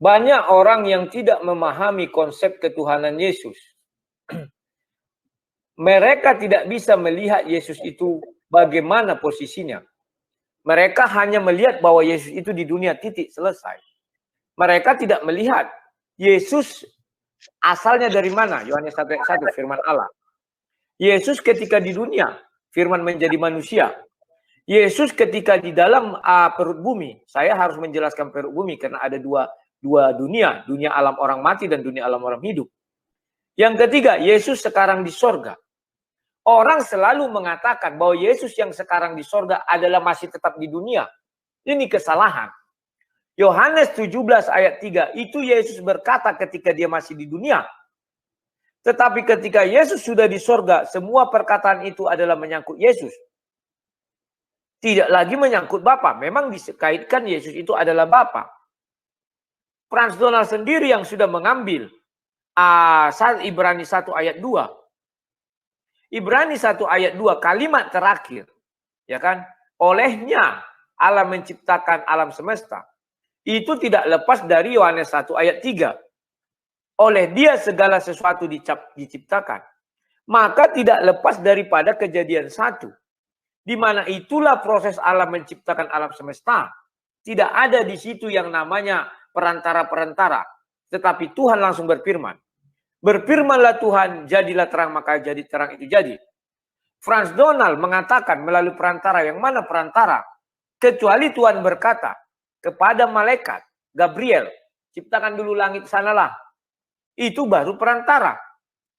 Banyak orang yang tidak memahami konsep ketuhanan Yesus. Mereka tidak bisa melihat Yesus itu bagaimana posisinya. Mereka hanya melihat bahwa Yesus itu di dunia, titik, selesai. Mereka tidak melihat Yesus asalnya dari mana. Yohanes 1:1, firman Allah. Yesus ketika di dunia, firman menjadi manusia. Yesus ketika di dalam perut bumi, saya harus menjelaskan perut bumi karena ada dua dunia, dunia alam orang mati dan dunia alam orang hidup. Yang ketiga, Yesus sekarang di sorga. Orang selalu mengatakan bahwa Yesus yang sekarang di sorga adalah masih tetap di dunia. Ini kesalahan. Yohanes 17 ayat 3, itu Yesus berkata ketika dia masih di dunia. Tetapi ketika Yesus sudah di sorga, semua perkataan itu adalah menyangkut Yesus. Tidak lagi menyangkut Bapa. Memang dikaitkan Yesus itu adalah Bapa. Frans Donald sendiri yang sudah mengambil Ibrani 1 ayat 2. Ibrani 1 ayat 2, kalimat terakhir. Ya kan? Olehnya Allah menciptakan alam semesta. Itu tidak lepas dari Yohanes 1 ayat 3. Oleh dia segala sesuatu diciptakan. Maka tidak lepas daripada kejadian 1. Di mana itulah proses Allah menciptakan alam semesta. Tidak ada di situ yang namanya perantara-perantara. Tetapi Tuhan langsung berfirman. Berfirmanlah Tuhan, jadilah terang, maka jadi terang itu jadi. Frans Donald mengatakan melalui perantara, yang mana perantara? Kecuali Tuhan berkata kepada malaikat Gabriel, ciptakan dulu langit sanalah. Itu baru perantara.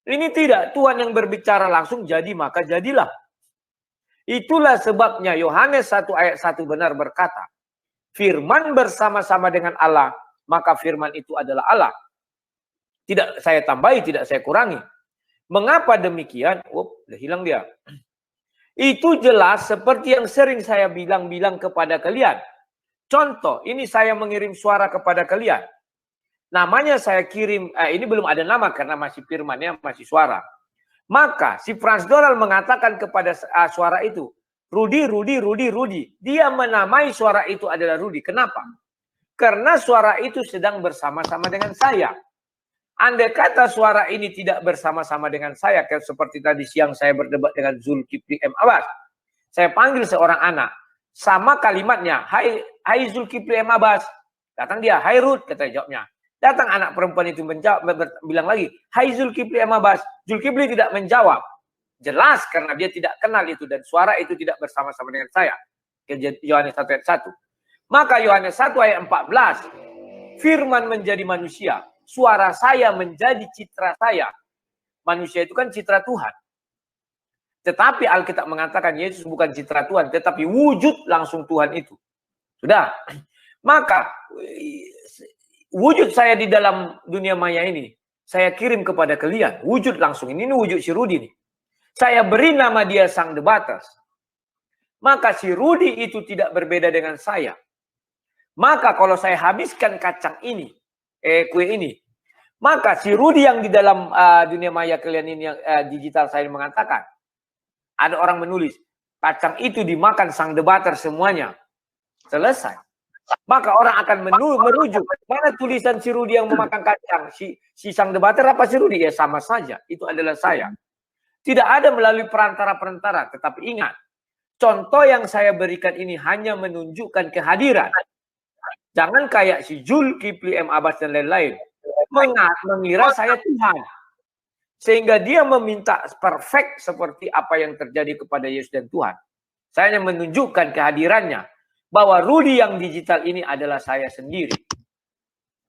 Ini tidak, Tuhan yang berbicara langsung, jadi maka jadilah. Itulah sebabnya Yohanes 1 ayat 1 benar berkata, firman bersama-sama dengan Allah, maka firman itu adalah Allah. Tidak saya tambahi, tidak saya kurangi. Mengapa demikian? Udah hilang dia. Itu jelas seperti yang sering saya bilang kepada kalian. Contoh, ini saya mengirim suara kepada kalian. Namanya saya kirim, ini belum ada nama karena masih firmannya, masih suara. Maka si Frans Donald mengatakan kepada suara itu, Rudi. Dia menamai suara itu adalah Rudi. Kenapa? Karena suara itu sedang bersama-sama dengan saya. Andai kata suara ini tidak bersama-sama dengan saya, kayak seperti tadi siang saya berdebat dengan Zulkifli M. Abbas. Saya panggil seorang anak. Sama kalimatnya, hai Zulkifli M. Abbas. Datang dia, hai Ruth, kata jawabnya. Datang anak perempuan itu menjawab, bilang lagi, hai Zulkifli M. Abbas. Zulkifli tidak menjawab. Jelas karena dia tidak kenal itu dan suara itu tidak bersama-sama dengan saya. Yohanes 1 ayat 1. Maka Yohanes 1 ayat 14, firman menjadi manusia. Suara saya menjadi citra saya. Manusia itu kan citra Tuhan. Tetapi Alkitab mengatakan Yesus bukan citra Tuhan, tetapi wujud langsung Tuhan itu. Sudah. Maka wujud saya di dalam dunia maya ini, saya kirim kepada kalian. Wujud langsung. Ini wujud si Rudi nih. Saya beri nama dia Sang Debaters. Maka si Rudi itu tidak berbeda dengan saya. Maka kalau saya habiskan kacang ini, kue ini, maka si Rudi yang di dalam dunia maya kalian ini, yang digital saya mengatakan, ada orang menulis, kacang itu dimakan Sang Debater semuanya. Selesai. Maka orang akan merujuk, mana tulisan si Rudi yang memakan kacang? Si Sang Debater apa si Rudi? Ya sama saja, itu adalah saya. Tidak ada melalui perantara-perantara, tetapi ingat, contoh yang saya berikan ini hanya menunjukkan kehadiran. Jangan kayak si Zulkifli M. Abbas dan lain-lain. Mengira saya Tuhan. Sehingga dia meminta perfect seperti apa yang terjadi kepada Yesus dan Tuhan. Saya hanya menunjukkan kehadirannya. Bahwa Rudi yang digital ini adalah saya sendiri.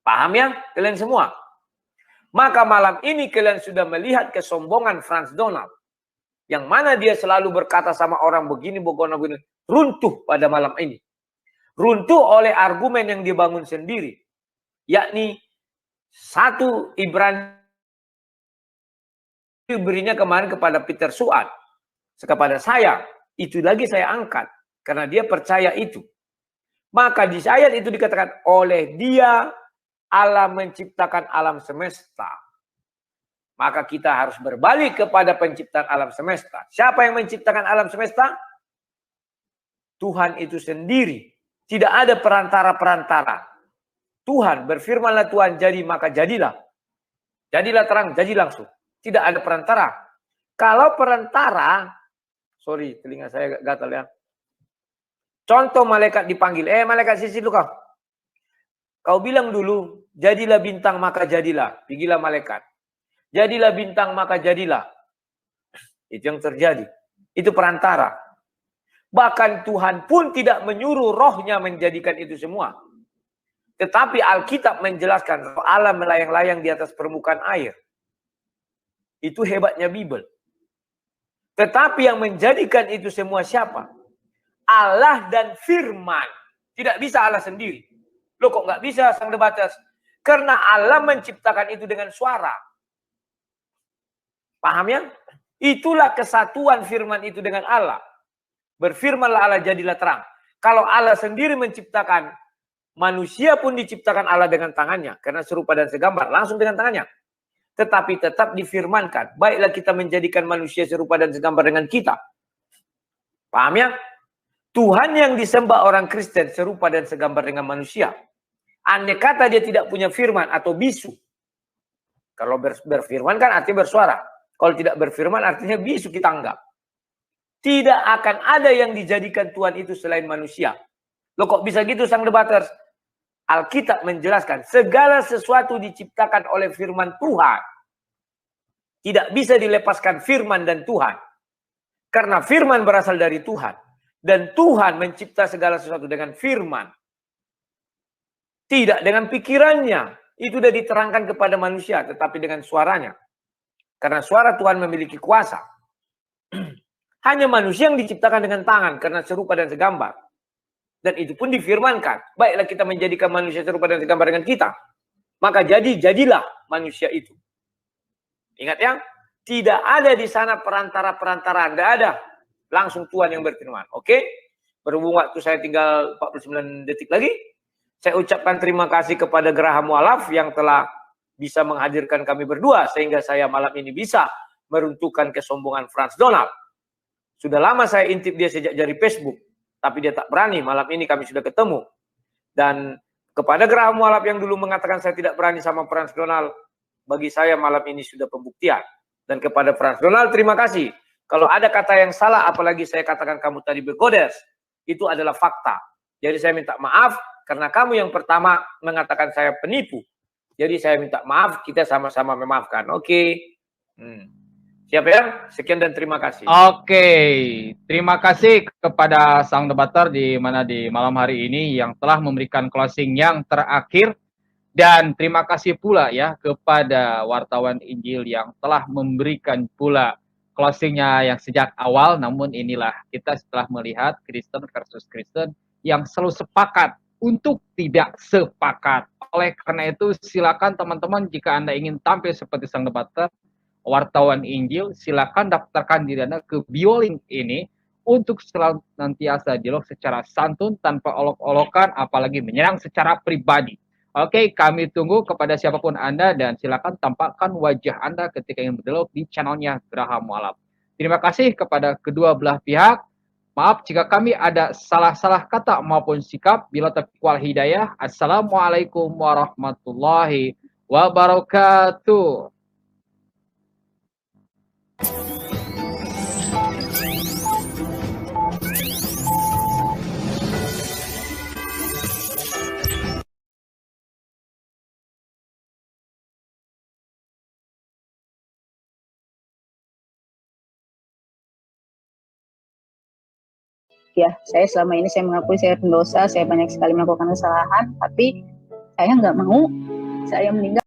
Paham ya kalian semua? Maka malam ini kalian sudah melihat kesombongan Frans Donald. Yang mana dia selalu berkata sama orang begini, begini, runtuh pada malam ini. Runtuh oleh argumen yang dibangun sendiri. Yakni 1 Ibrani berinya kemarin kepada Peter Suat. Kepada saya, itu lagi saya angkat. Karena dia percaya itu. Maka di ayat itu dikatakan, oleh dia Allah menciptakan alam semesta. Maka kita harus berbalik kepada penciptaan alam semesta. Siapa yang menciptakan alam semesta? Tuhan itu sendiri. Tidak ada perantara-perantara. Tuhan, berfirmanlah Tuhan, jadi maka jadilah. Jadilah terang, jadi langsung. Tidak ada perantara. Kalau perantara, sorry, telinga saya gatal ya. Contoh malaikat dipanggil, malaikat sisi dulu kau. Kau bilang dulu, jadilah bintang maka jadilah. Pergilah malaikat. Jadilah bintang maka jadilah. Itu yang terjadi. Itu perantara. Bahkan Tuhan pun tidak menyuruh rohnya menjadikan itu semua. Tetapi Alkitab menjelaskan Allah melayang-layang di atas permukaan air. Itu hebatnya Bible. Tetapi yang menjadikan itu semua siapa? Allah dan firman. Tidak bisa Allah sendiri. Loh kok nggak bisa sang debaters? Karena Allah menciptakan itu dengan suara. Paham ya? Itulah kesatuan firman itu dengan Allah. Berfirmanlah Allah jadilah terang. Kalau Allah sendiri menciptakan, manusia pun diciptakan Allah dengan tangannya. Karena serupa dan segambar. Langsung dengan tangannya. Tetapi tetap difirmankan. Baiklah kita menjadikan manusia serupa dan segambar dengan kita. Paham ya? Tuhan yang disembah orang Kristen serupa dan segambar dengan manusia. Andai kata dia tidak punya firman atau bisu. Kalau berfirman kan artinya bersuara. Kalau tidak berfirman artinya bisu, kita anggap. Tidak akan ada yang dijadikan Tuhan itu selain manusia. Loh kok bisa gitu sang debaters? Alkitab menjelaskan segala sesuatu diciptakan oleh firman Tuhan. Tidak bisa dilepaskan firman dan Tuhan. Karena firman berasal dari Tuhan. Dan Tuhan mencipta segala sesuatu dengan firman. Tidak dengan pikirannya. Itu sudah diterangkan kepada manusia. Tetapi dengan suaranya. Karena suara Tuhan memiliki kuasa. Hanya manusia yang diciptakan dengan tangan. Karena serupa dan segambar. Dan itu pun difirmankan. Baiklah kita menjadikan manusia serupa dan segambar dengan kita. Maka jadilah manusia itu. Ingat ya. Tidak ada di sana perantara-perantara. Tidak ada. Langsung Tuhan yang berfirman. Oke. Berhubung waktu saya tinggal 49 detik lagi. Saya ucapkan terima kasih kepada Graham Walaf yang telah bisa menghadirkan kami berdua. Sehingga saya malam ini bisa meruntuhkan kesombongan Frans Donald. Sudah lama saya intip dia sejak dari Facebook. Tapi dia tak berani. Malam ini kami sudah ketemu. Dan kepada Graham Walaf yang dulu mengatakan saya tidak berani sama Frans Donald. Bagi saya malam ini sudah pembuktian. Dan kepada Frans Donald terima kasih. Kalau ada kata yang salah apalagi saya katakan kamu tadi begodes. Itu adalah fakta. Jadi saya minta maaf. Karena kamu yang pertama mengatakan saya penipu. Jadi saya minta maaf, kita sama-sama memaafkan. Oke. Siap ya? Sekian dan terima kasih. Oke. Terima kasih kepada sang debater di malam hari ini yang telah memberikan closing yang terakhir. Dan terima kasih pula ya kepada wartawan Injil yang telah memberikan pula closingnya yang sejak awal. Namun inilah kita setelah melihat Kristen versus Kristen yang selalu sepakat untuk tidak sepakat. Oleh karena itu silakan teman-teman jika Anda ingin tampil seperti sang debater wartawan Injil, silakan daftarkan diri Anda ke BioLink ini untuk selalu nantiasa dialog secara santun tanpa olok-olokan apalagi menyerang secara pribadi. Oke, kami tunggu kepada siapapun Anda dan silakan tampakkan wajah Anda ketika ingin berdialog di channelnya Graham Walaf. Terima kasih kepada kedua belah pihak. Maaf jika kami ada salah-salah kata maupun sikap. Bila taufiq wal hidayah. Assalamualaikum warahmatullahi wabarakatuh. Ya, saya selama ini saya mengakui saya pendosa, saya banyak sekali melakukan kesalahan, tapi saya nggak mau saya meninggal